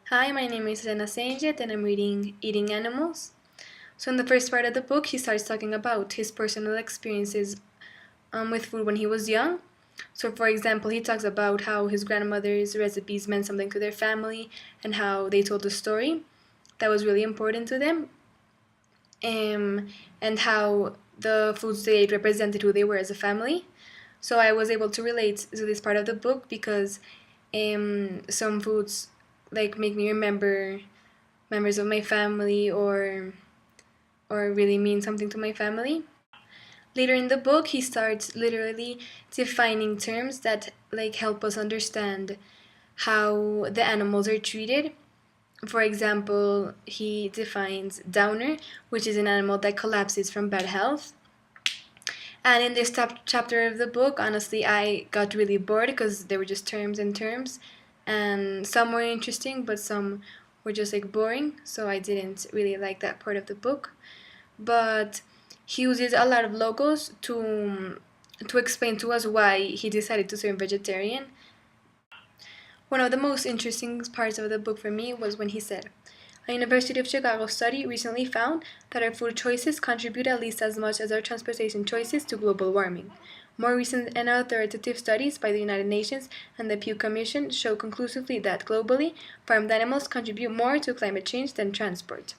Hi, my name is Elena Sainjet and I'm reading Eating Animals. So, in the first part of the book, he starts talking about his personal experiences with food when he was young. So, for example, he talks about how his grandmother's recipes meant something to their family and how they told a story that was really important to them, and how the foods they ate represented who they were as a family. So, I was able to relate to this part of the book because some foods make me remember members of my family or really mean something to my family. Later in the book, he starts literally defining terms that help us understand how the animals are treated. For example, he defines downer, which is an animal that collapses from bad health. And in this chapter of the book, honestly, I got really bored because there were just terms and terms, and some were interesting, but some were just boring. So I didn't really like that part of the book. But he uses a lot of logos to explain to us why he decided to turn vegetarian. One of the most interesting parts of the book for me was when he said, a University of Chicago study recently found that our food choices contribute at least as much as our transportation choices to global warming. More recent and authoritative studies by the United Nations and the Pew Commission show conclusively that globally, farmed animals contribute more to climate change than transport.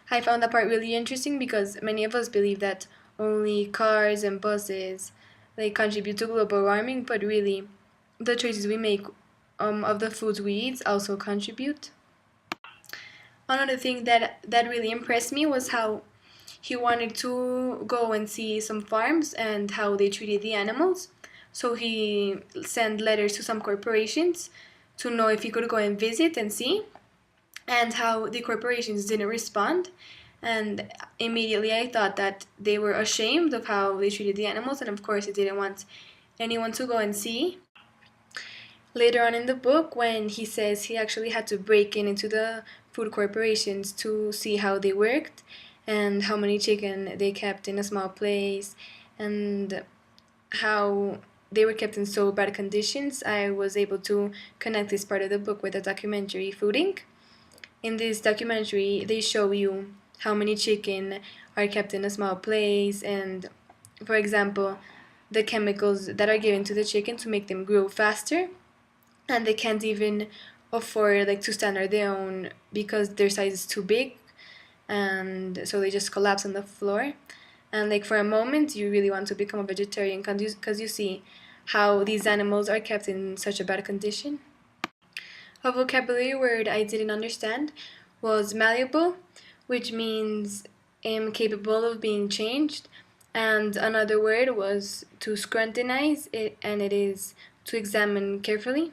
I found that part really interesting because many of us believe that only cars and buses contribute to global warming, but really, the choices we make of the foods we eat also contribute. Another thing that really impressed me was how he wanted to go and see some farms and how they treated the animals. So he sent letters to some corporations to know if he could go and visit and see, and how the corporations didn't respond. And immediately I thought that they were ashamed of how they treated the animals, and of course, they didn't want anyone to go and see. Later on in the book, when he says he actually had to break into the food corporations to see how they worked and how many chicken they kept in a small place and how they were kept in so bad conditions, I was able to connect this part of the book with the documentary Fooding. In this documentary, they show you how many chicken are kept in a small place, and for example, the chemicals that are given to the chicken to make them grow faster, and they can't even afford to stand on their own because their size is too big, and so they just collapse on the floor. And for a moment, you really want to become a vegetarian because you see how these animals are kept in such a bad condition. A vocabulary word I didn't understand was malleable, which means capable of being changed. And another word was to scrutinize it, and it is to examine carefully.